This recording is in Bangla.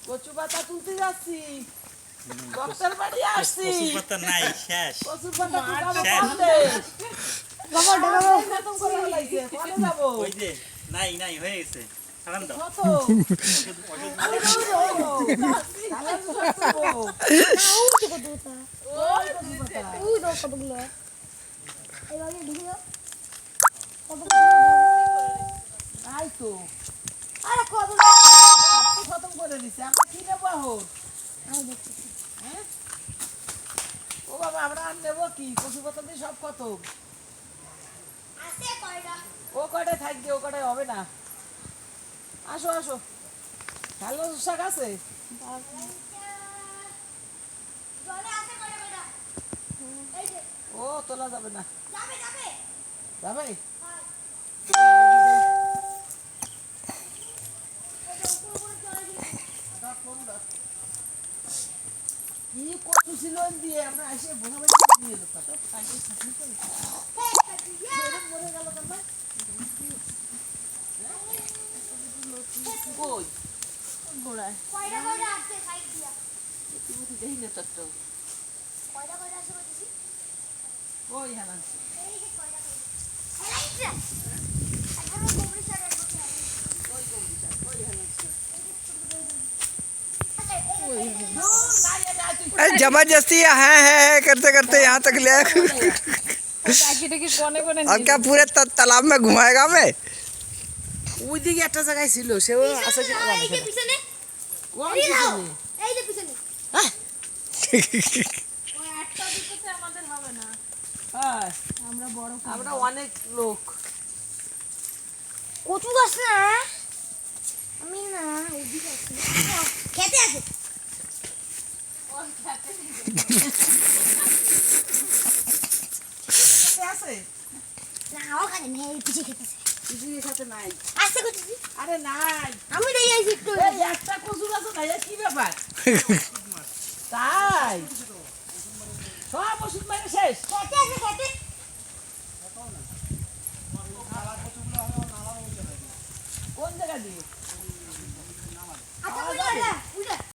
কচু পাতা তুলতে যাচ্ছি, ডক্টর বাড়ি আসছি। কচু পাতা নাই, শেষ। কচুর পাতা তুলতে শেষ। হবে। বাবা ডাকাবো খতম করে ফেলাইছে, পরে যাবো। ওই যে নাই নাই হয়ে গেছে, সালাম দাও। কত? ওষুধ আরে মানে সালাম করতে বো। না ও তো কত কথা ওই কচু পাতা। ওই তো কতগুলো এইভাবে ঢুকে দাও কত তাই তো। আরে কত আপনি খতম করে দিছে, আমরা কি নেবো এখন? আমি দেখছি হ্যাঁ? ও বাবা, আমরা আর নেবো কি? কচু পাতা দিয়ে সব খতম। আছে কয়টা ও কটায় থাকবে, ও কটায় হবে না। আসো আসো, ভালো শাক আছে। জলে আছে কয়টা কয়টা এই যে ও তোলা যাবে না। যাবে যাবে যাবে? কি কচু ছিল দিয়ে আমরা এসে বোনা বাড়ি দিয়ে এলো কত কালকে চাকরি করে মরে গেল কেন? কই গোড়ায় কয়টা কয়টা আছে সাইড দিয়া তুমি দেখি না তত্ত্ব কয়টা কয়টা আছে বলছি কই হ্যাঁ এই যে কয়টা কয়টা এইটা এখন গোবরি সারের বসে আছে কই কই কই হ্যাঁ जबरदस्ती है करते करते यहाँ तक ले आया। और क्या पूरे तालाब में घुमाएगा मैं? ওই দিকে একটা জায়গায় ছিল সেও আছে কি না এই যে পিছনে কোন এই নাও পিছনে? এই যে পিছনে হ্যাঁ ওই একটা দিতে আমাদের হবে না হ্যাঁ, আমরা বড় আমরা অনেক লোক। কচু গাছ না আমি না ওদিকে আছি খেতে আছে খেতে আছে? না ওখানে নেই পিছে খেতেছে কিছুই খেতে নাই। আসতে কচু আরে নাই, আমি দেই আইছি একটু এই একটা কচু গাছ নাই, এ কি ব্যাপার? তাই সব ওষুধ মাইনে শেষ। খেতে আছে খেতে কোন জায়গা দিয়ে?